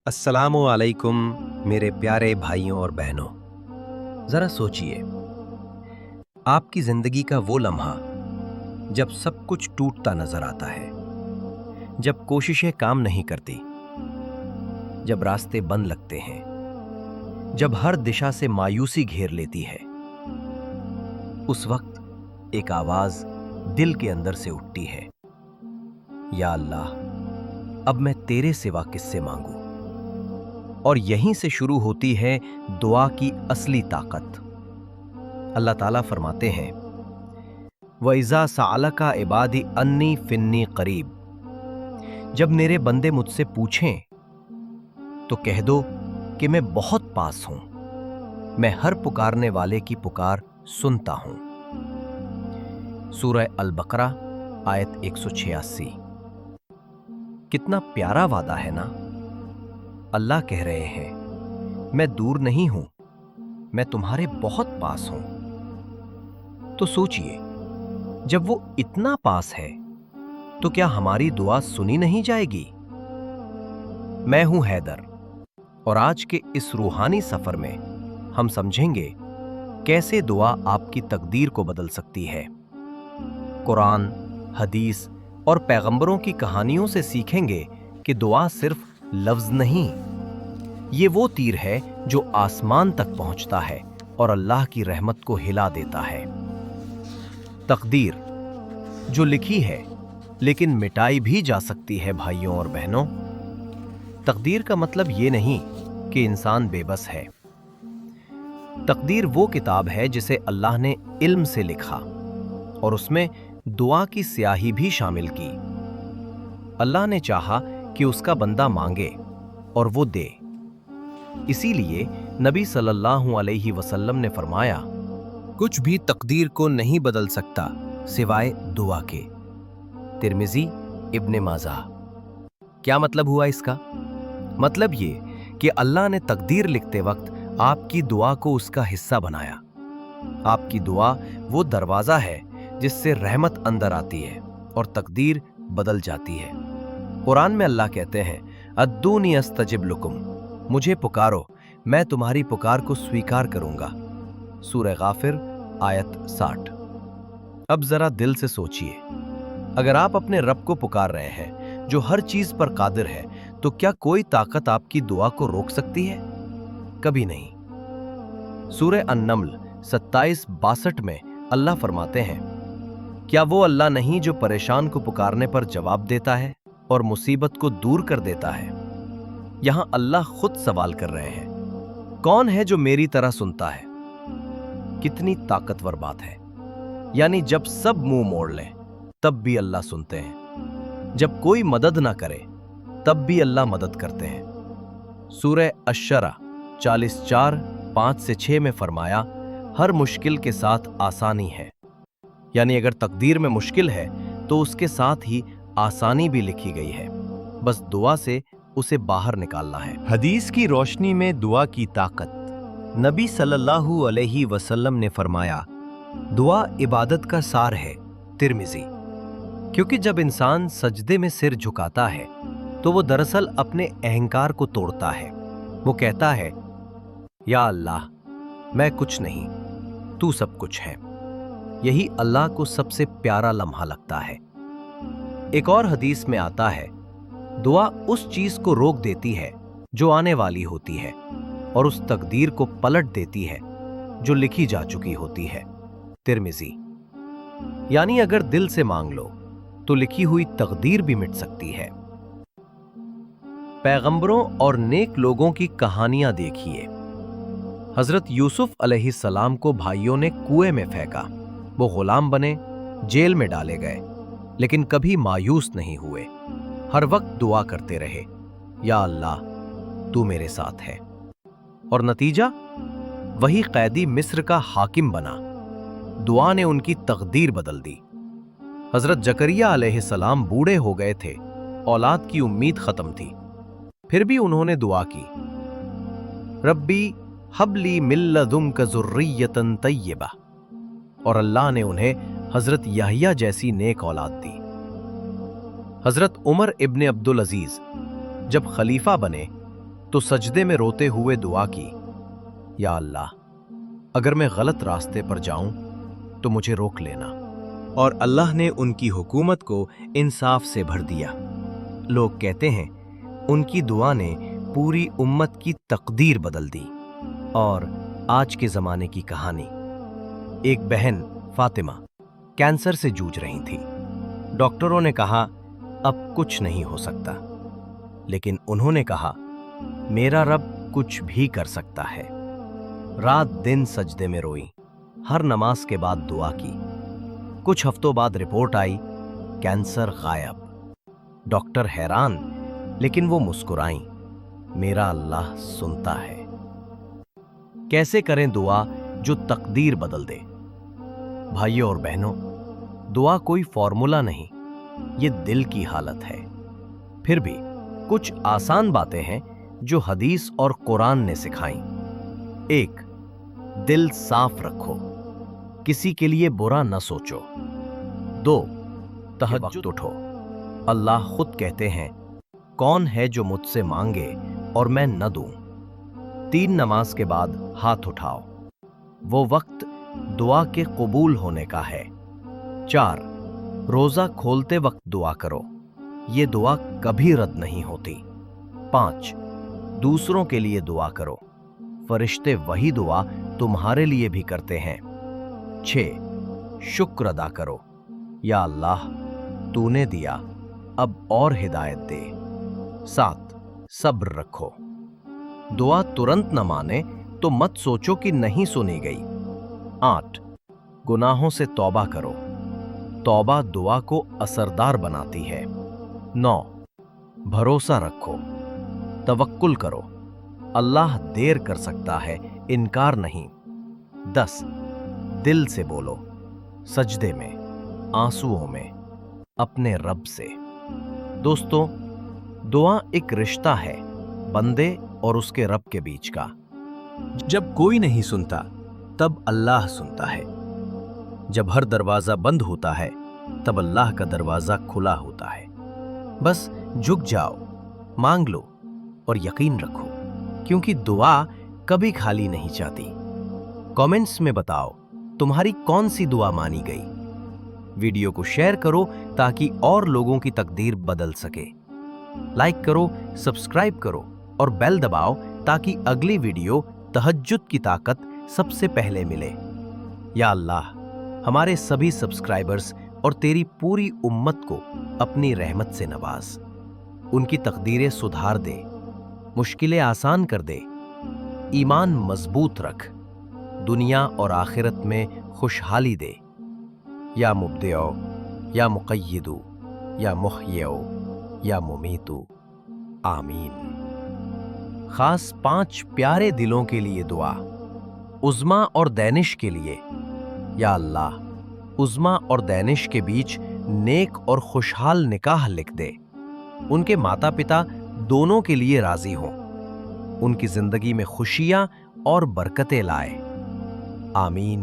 अस्सलामु अलैकुम मेरे प्यारे भाइयों और बहनों। ज़रा सोचिए, आपकी ज़िंदगी का वो लम्हा जब सब कुछ टूटता नज़र आता है, जब कोशिशें काम नहीं करती, जब रास्ते बंद लगते हैं, जब हर दिशा से मायूसी घेर लेती है। उस वक्त एक आवाज़ दिल के अंदर से उठती है, या अल्लाह, अब मैं तेरे सिवा किससे मांगूं। और यहीं से शुरू होती है दुआ की असली ताकत। अल्लाह ताला फरमाते हैं, वइज़ा सअलका इबादी अन्नी फिन्नी करीब, जब मेरे बंदे मुझसे पूछें तो कह दो कि मैं बहुत पास हूं, मैं हर पुकारने वाले की पुकार सुनता हूं। सूरह अल बकरा आयत 186। कितना प्यारा वादा है ना। अल्लाह कह रहे हैं, मैं दूर नहीं हूं, मैं तुम्हारे बहुत पास हूं। तो सोचिए, जब वो इतना पास है तो क्या हमारी दुआ सुनी नहीं जाएगी। मैं हूं हैदर, और आज के इस रूहानी सफर में हम समझेंगे कैसे दुआ आपकी तकदीर को बदल सकती है। कुरान, हदीस और पैगंबरों की कहानियों से सीखेंगे कि दुआ सिर्फ लफ्ज नहीं, ये वो तीर है जो आसमान तक पहुंचता है और अल्लाह की रहमत को हिला देता है। तकदीर जो लिखी है लेकिन मिटाई भी जा सकती है। भाइयों और बहनों, तकदीर का मतलब ये नहीं कि इंसान बेबस है। तकदीर वो किताब है जिसे अल्लाह ने इल्म से लिखा और उसमें दुआ की स्याही भी शामिल की। अल्लाह ने चाहा कि उसका बंदा मांगे और वो दे। इसीलिए नबी सल्लल्लाहु अलैहि वसल्लम ने फरमाया, कुछ भी तकदीर को नहीं बदल सकता सिवाय दुआ के। तिर्मिज़ी, इब्ने माजा। क्या मतलब हुआ इसका? मतलब ये कि अल्लाह ने तकदीर लिखते वक्त आपकी दुआ को उसका हिस्सा बनाया। आपकी दुआ वो दरवाजा है जिससे रहमत अंदर आती है और तकदीर बदल जाती है। कुरान में अल्लाह कहते हैं, अद्दूनी अस्तजिब लुकुम, मुझे पुकारो, मैं तुम्हारी पुकार को स्वीकार करूंगा। सूरह गाफिर आयत 60। अब जरा दिल से सोचिए, अगर आप अपने रब को पुकार रहे हैं जो हर चीज पर कादिर है, तो क्या कोई ताकत आपकी दुआ को रोक सकती है? कभी नहीं। सूरह अन-नम्ल 27-62 में अल्लाह फरमाते हैं, क्या वो अल्लाह नहीं जो परेशान को पुकारने पर जवाब देता है और मुसीबत को दूर कर देता है। यहां अल्लाह खुद सवाल कर रहे हैं, कौन है जो मेरी तरह सुनता है। कितनी ताकतवर बात है। यानी जब सब मुंह मोड़ लें तब भी अल्लाह सुनते हैं, जब कोई मदद ना करे तब भी अल्लाह मदद करते हैं। सूरह अश-शरा 44:5-6 में फरमाया, हर मुश्किल के साथ आसानी है। यानी अगर तकदीर में मुश्किल है तो उसके साथ ही आसानी भी लिखी गई है, बस दुआ से उसे बाहर निकालना है। हदीस की रोशनी में दुआ की ताकत। नबी सल्लल्लाहु अलैहि वसल्लम ने फरमाया, दुआ इबादत का सार है। तिर्मिज़ी। क्योंकि जब इंसान सजदे में सिर झुकाता है तो वो दरअसल अपने अहंकार को तोड़ता है। वो कहता है, या अल्लाह, मैं कुछ नहीं, तू सब कुछ है। यही अल्लाह को सबसे प्यारा लम्हा लगता है। एक और हदीस में आता है, दुआ उस चीज को रोक देती है जो आने वाली होती है और उस तकदीर को पलट देती है जो लिखी जा चुकी होती है। तिर्मिज़ी। यानी अगर दिल से मांग लो तो लिखी हुई तकदीर भी मिट सकती है। पैगंबरों और नेक लोगों की कहानियां देखिए। हजरत यूसुफ अलैहिस्सलाम को भाइयों ने कुएं में फेंका, वो गुलाम बने, जेल में डाले गए, लेकिन कभी मायूस नहीं हुए। हर वक्त दुआ करते रहे, या अल्लाह, तू मेरे साथ है। और नतीजा, वही कैदी मिस्र का हाकिम बना। दुआ ने उनकी तकदीर बदल दी। हजरत जकरिया अलैहिस्सलाम बूढ़े हो गए थे, औलाद की उम्मीद खत्म थी, फिर भी उन्होंने दुआ की, रब्बी हबली मिन लदुनका ज़ुर्रियतन तय्यबा, और अल्लाह ने उन्हें हजरत याहिया जैसी नेक औलाद दी। हजरत उमर इब्ने अब्दुल अजीज जब खलीफा बने तो सजदे में रोते हुए दुआ की, या अल्लाह, अगर मैं गलत रास्ते पर जाऊं तो मुझे रोक लेना। और अल्लाह ने उनकी हुकूमत को इंसाफ से भर दिया। लोग कहते हैं उनकी दुआ ने पूरी उम्मत की तकदीर बदल दी। और आज के जमाने की कहानी, एक बहन फातिमा कैंसर से जूझ रही थी। डॉक्टरों ने कहा अब कुछ नहीं हो सकता, लेकिन उन्होंने कहा मेरा रब कुछ भी कर सकता है। रात दिन सजदे में रोई, हर नमाज के बाद दुआ की। कुछ हफ्तों बाद रिपोर्ट आई, कैंसर गायब। डॉक्टर हैरान, लेकिन वो मुस्कुराई, मेरा अल्लाह सुनता है। कैसे करें दुआ जो तकदीर बदल दे? भाइयों और बहनों, दुआ कोई फॉर्मूला नहीं, ये दिल की हालत है। फिर भी कुछ आसान बातें हैं जो हदीस और कुरान ने सिखाई। 1. दिल साफ रखो, किसी के लिए बुरा न सोचो। 2. तहज्जुद उठो, अल्लाह खुद कहते हैं कौन है जो मुझसे मांगे और मैं न दूं। 3. नमाज के बाद हाथ उठाओ, वो वक्त दुआ के कबूल होने का है। 4. रोजा खोलते वक्त दुआ करो, ये दुआ कभी रद्द नहीं होती। 5. दूसरों के लिए दुआ करो, फरिश्ते वही दुआ तुम्हारे लिए भी करते हैं। 6. शुक्र अदा करो, या अल्लाह तूने दिया, अब और हिदायत दे। 7. सब्र रखो, दुआ तुरंत न माने तो मत सोचो कि नहीं सुनी गई। 8. गुनाहों से तौबा करो, तौबा दुआ को असरदार बनाती है। 9. भरोसा रखो, तवक्कुल करो, अल्लाह देर कर सकता है, इनकार नहीं। 10. दिल से बोलो, सजदे में, आंसुओं में, अपने रब से। दोस्तों, दुआ एक रिश्ता है बंदे और उसके रब के बीच का। जब कोई नहीं सुनता तब अल्लाह सुनता है। जब हर दरवाजा बंद होता है तब अल्लाह का दरवाजा खुला होता है। बस झुक जाओ, मांग लो और यकीन रखो, क्योंकि दुआ कभी खाली नहीं जाती। कमेंट्स में बताओ तुम्हारी कौन सी दुआ मानी गई। वीडियो को शेयर करो ताकि और लोगों की तकदीर बदल सके। लाइक करो, सब्सक्राइब करो और बेल दबाओ ताकि अगली वीडियो तहज्जुद की ताकत सबसे पहले मिले। या अल्लाह, हमारे सभी सब्सक्राइबर्स और तेरी पूरी उम्मत को अपनी रहमत से नवाज, उनकी तकदीरें सुधार दे, मुश्किलें आसान कर दे, ईमान मजबूत रख, दुनिया और आखिरत में खुशहाली दे। या मुब्दिओ, या मुक़य्यिदु, या मुहय्यो, या मुमीतु, आमीन। खास 5 प्यारे दिलों के लिए दुआ। उज़्मा और दैनिश के लिए, या अल्लाह, उज़्मा और दैनिश के बीच नेक और खुशहाल निकाह लिख दे। उनके माता पिता दोनों के लिए राजी हों, उनकी जिंदगी में खुशियां और बरकतें लाए। आमीन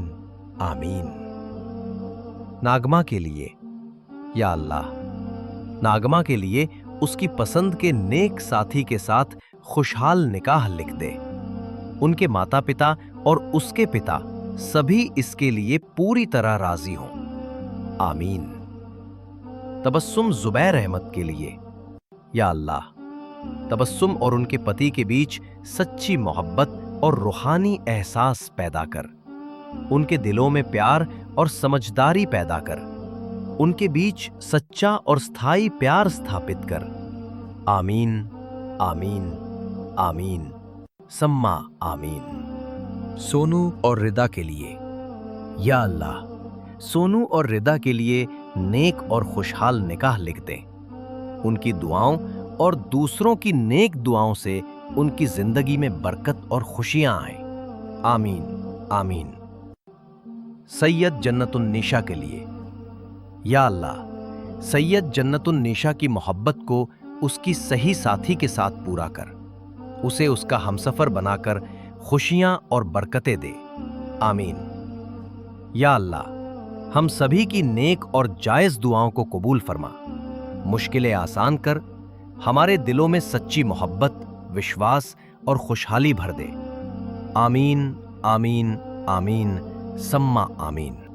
आमीन। नागमा के लिए, या अल्लाह, नागमा के लिए उसकी पसंद के नेक साथी के साथ खुशहाल निकाह लिख दे। उनके माता पिता और उसके पिता सभी इसके लिए पूरी तरह राजी हों। आमीन। तबस्सुम जुबैर अहमद के लिए, या अल्लाह, तबस्सुम और उनके पति के बीच सच्ची मोहब्बत और रूहानी एहसास पैदा कर। उनके दिलों में प्यार और समझदारी पैदा कर। उनके बीच सच्चा और स्थायी प्यार स्थापित कर। आमीन आमीन आमीन सम्मा आमीन। सोनू और रिदा के लिए, या अल्लाह, सोनू और रिदा के लिए नेक और खुशहाल निकाह लिख दें। उनकी दुआओं और दूसरों की नेक दुआओं से उनकी जिंदगी में बरकत और खुशियां आए। आमीन आमीन। सैयद जन्नतुन्निशा के लिए, या अल्लाह, सैयद जन्नतुन्निशा की मोहब्बत को उसकी सही साथी के साथ पूरा कर। उसे उसका हमसफर बनाकर खुशियां और बरकतें दे। आमीन। या अल्लाह, हम सभी की नेक और जायज दुआओं को कबूल फरमा, मुश्किलें आसान कर, हमारे दिलों में सच्ची मोहब्बत, विश्वास और खुशहाली भर दे। आमीन आमीन आमीन सम्मा आमीन।